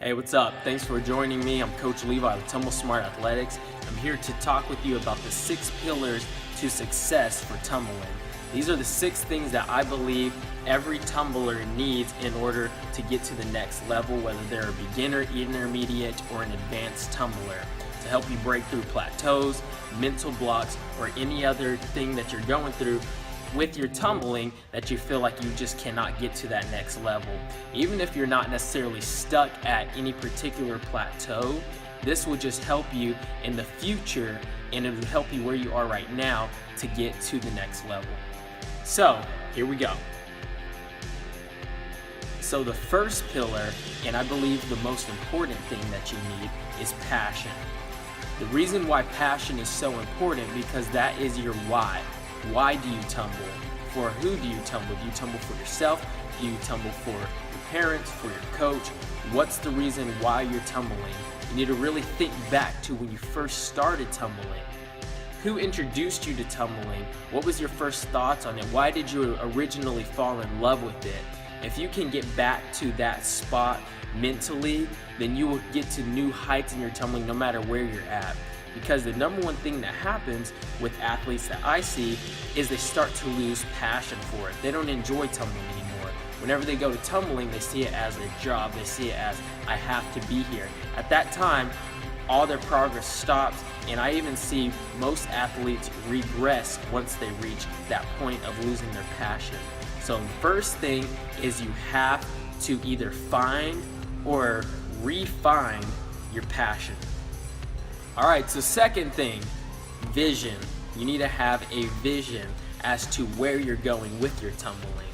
Hey, what's up? Thanks for joining me. I'm Coach Levi with Tumble Smart Athletics. I'm here to talk with you about the 6 pillars to success for tumbling. These are the 6 things that I believe every tumbler needs in order to get to the next level, whether they're a beginner, intermediate, or an advanced tumbler, to help you break through plateaus, mental blocks, or any other thing that you're going through with your tumbling that you feel like you just cannot get to that next level. Even if you're not necessarily stuck at any particular plateau, this will just help you in the future, and it will help you where you are right now to get to the next level. So here we go. So the first pillar, and I believe the most important thing that you need, is passion. The reason why passion is so important because that is your why. Why do you tumble? For who do you tumble? Do you tumble for yourself? Do you tumble for your parents, for your coach? What's the reason why you're tumbling? You need to really think back to when you first started tumbling. Who introduced you to tumbling? What was your first thoughts on it? Why did you originally fall in love with it? If you can get back to that spot mentally, then you will get to new heights in your tumbling no matter where you're at. Because the number one thing that happens with athletes that I see is they start to lose passion for it. They don't enjoy tumbling anymore. Whenever they go to tumbling, they see it as their job. They see it as, I have to be here. At that time, all their progress stops, and I even see most athletes regress once they reach that point of losing their passion. So the first thing is you have to either find or refine your passion. All right, so second thing, vision. You need to have a vision as to where you're going with your tumbling.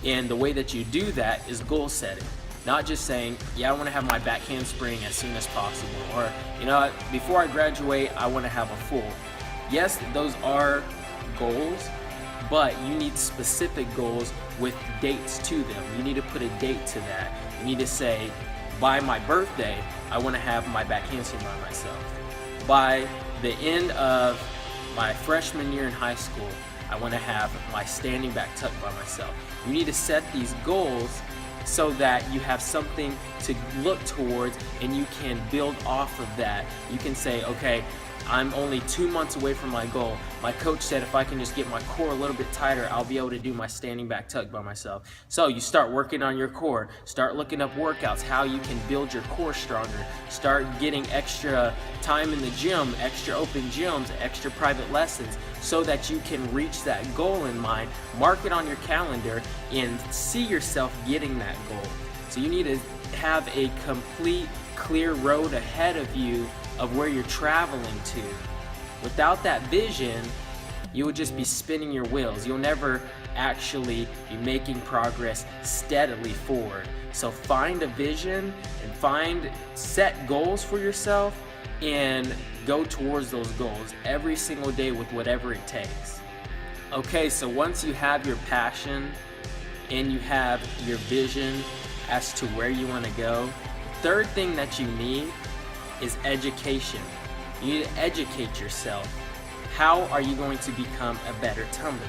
And the way that you do that is goal setting. Not just saying, yeah, I want to have my back handspring as soon as possible. Or, you know, before I graduate, I want to have a full. Yes, those are goals, but you need specific goals with dates to them. You need to put a date to that. You need to say, by my birthday, I want to have my back handspring by myself. By the end of my freshman year in high school, I want to have my standing back tuck by myself. You need to set these goals so that you have something to look towards and you can build off of that. You can say, okay, I'm only 2 months away from my goal. My coach said if I can just get my core a little bit tighter, I'll be able to do my standing back tuck by myself. So you start working on your core. Start looking up workouts, how you can build your core stronger. Start getting extra time in the gym, extra open gyms, extra private lessons, so that you can reach that goal in mind. Mark it on your calendar and see yourself getting that goal. So you need to have a complete, clear road ahead of you of where you're traveling to. Without that vision, you will just be spinning your wheels. You'll never actually be making progress steadily forward. So find a vision and set goals for yourself and go towards those goals every single day with whatever it takes. Okay, so once you have your passion and you have your vision as to where you want to go, the third thing that you need is education. You need to educate yourself. How are you going to become a better tumbler?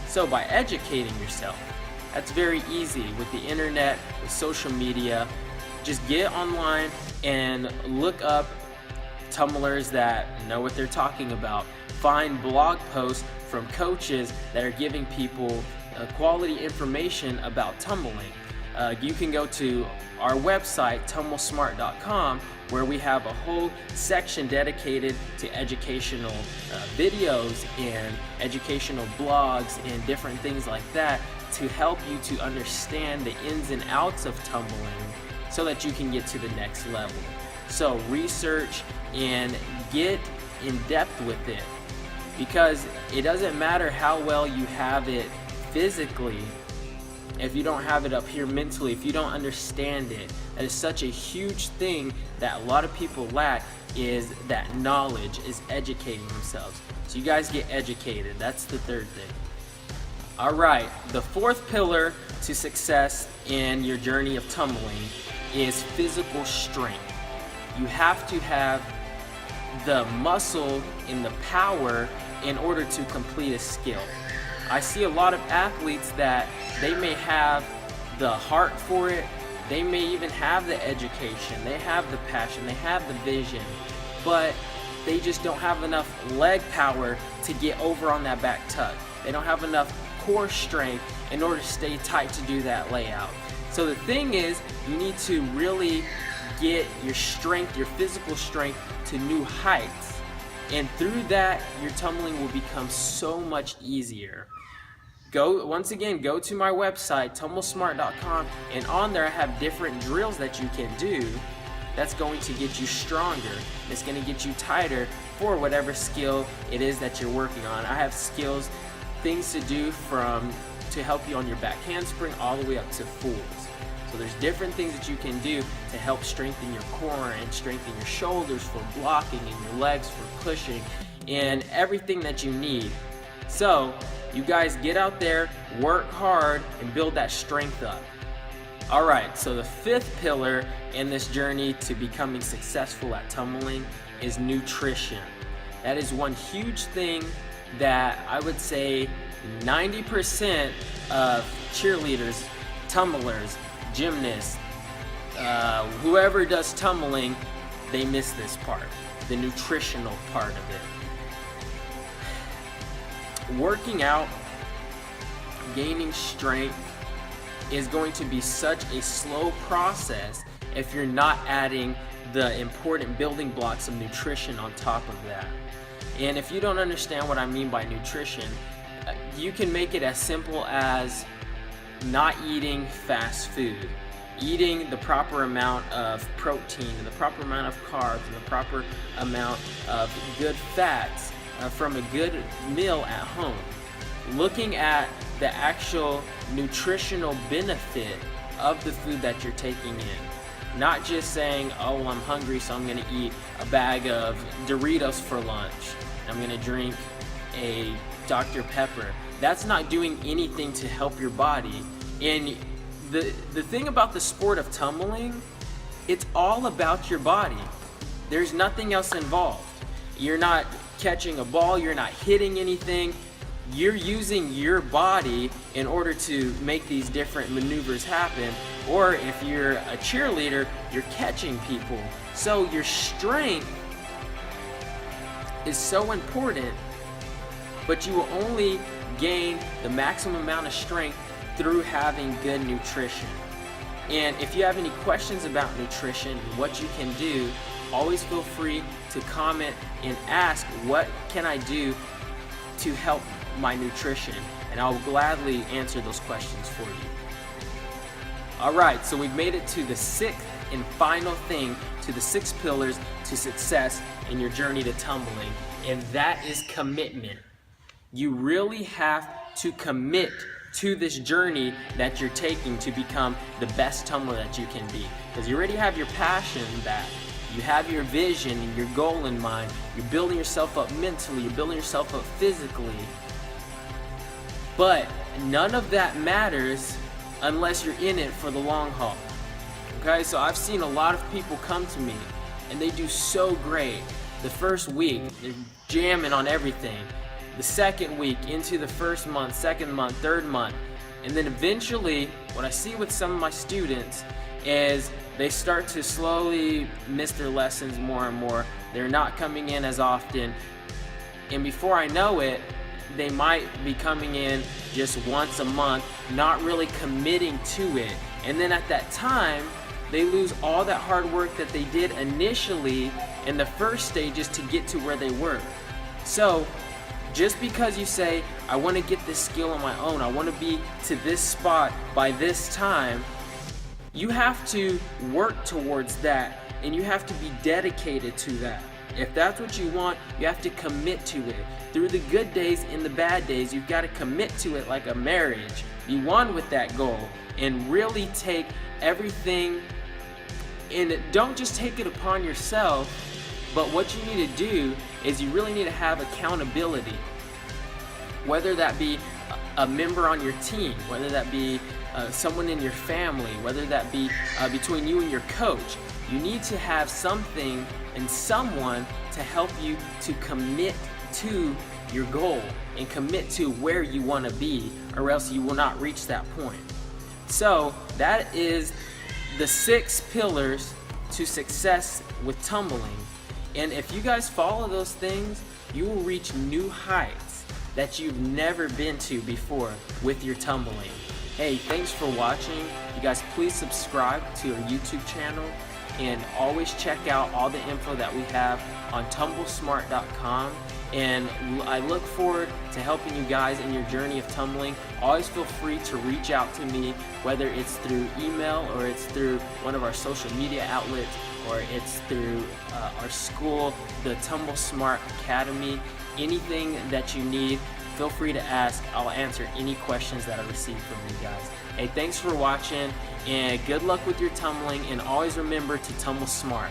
So by educating yourself, that's very easy with the internet, with social media. Just get online and look up tumblers that know what they're talking about. Find blog posts from coaches that are giving people quality information about tumbling. You can go to our website, tumblesmart.com, where we have a whole section dedicated to educational videos and educational blogs and different things like that to help you to understand the ins and outs of tumbling so that you can get to the next level. So research and get in depth with it, because it doesn't matter how well you have it physically if you don't have it up here mentally, if you don't understand it. That is such a huge thing that a lot of people lack, is that knowledge, is educating themselves. So you guys get educated. That's the third thing. All right, the fourth pillar to success in your journey of tumbling is physical strength. You have to have the muscle and the power in order to complete a skill. I see a lot of athletes that they may have the heart for it, They may even have the education, they have the passion, they have the vision, but they just don't have enough leg power to get over on that back tuck. They don't have enough core strength in order to stay tight to do that layout. So the thing is, you need to really get your strength, your physical strength, to new heights. And through that, your tumbling will become so much easier. Once again, go to my website, tumblesmart.com, and on there I have different drills that you can do that's going to get you stronger. It's going to get you tighter for whatever skill it is that you're working on. I have skills, things to do to help you on your back handspring all the way up to fulls. So there's different things that you can do to help strengthen your core and strengthen your shoulders for blocking and your legs for pushing and everything that you need. So you guys get out there, work hard, and build that strength up. All right, so the fifth pillar in this journey to becoming successful at tumbling is nutrition. That is one huge thing that I would say 90% of cheerleaders, tumblers, gymnasts, whoever does tumbling, they miss this part, the nutritional part of it. Working out, gaining strength is going to be such a slow process if you're not adding the important building blocks of nutrition on top of that. And if you don't understand what I mean by nutrition, you can make it as simple as not eating fast food, eating the proper amount of protein and the proper amount of carbs and the proper amount of good fats from a good meal at home. Looking at the actual nutritional benefit of the food that you're taking in. Not just saying, oh, I'm hungry, so I'm gonna eat a bag of Doritos for lunch. I'm gonna drink a Dr. Pepper. That's not doing anything to help your body. And the thing about the sport of tumbling, it's all about your body. There's nothing else involved. You're not catching a ball, you're not hitting anything. You're using your body in order to make these different maneuvers happen. Or if you're a cheerleader, you're catching people. So your strength is so important, but you will only gain the maximum amount of strength through having good nutrition. And if you have any questions about nutrition and what you can do, always feel free to comment and ask, what can I do to help my nutrition? And I'll gladly answer those questions for you. Alright, so we've made it to the sixth and final thing, to the 6 pillars to success in your journey to tumbling, and that is commitment. You really have to commit to this journey that you're taking to become the best tumbler that you can be. Because you already have your passion back. You have your vision and your goal in mind. You're building yourself up mentally. You're building yourself up physically. But none of that matters unless you're in it for the long haul. Okay, so I've seen a lot of people come to me and they do so great. The first week, they're jamming on everything. The second week, into the first month, second month, third month. And then eventually, what I see with some of my students is they start to slowly miss their lessons more and more. They're not coming in as often. And before I know it, they might be coming in just once a month, not really committing to it. And then at that time, they lose all that hard work that they did initially in the first stages to get to where they were. So, just because you say, I want to get this skill on my own, I want to be to this spot by this time, you have to work towards that, and you have to be dedicated to that. If that's what you want, you have to commit to it. Through the good days and the bad days, you've got to commit to it like a marriage. Be one with that goal and really take everything, and don't just take it upon yourself, but what you need to do is you really need to have accountability. Whether that be a member on your team, whether that be someone in your family, whether that be between you and your coach, you need to have something and someone to help you to commit to your goal and commit to where you want to be, or else you will not reach that point. So that is the 6 pillars to success with tumbling. And if you guys follow those things, you will reach new heights that you've never been to before with your tumbling. Hey, thanks for watching. You guys please subscribe to our YouTube channel and always check out all the info that we have on tumblesmart.com. And I look forward to helping you guys in your journey of tumbling. Always feel free to reach out to me, whether it's through email or it's through one of our social media outlets, or it's through our school, the Tumble Smart Academy. Anything that you need, feel free to ask. I'll answer any questions that I receive from you guys. Hey, thanks for watching, and good luck with your tumbling, and always remember to tumble smart.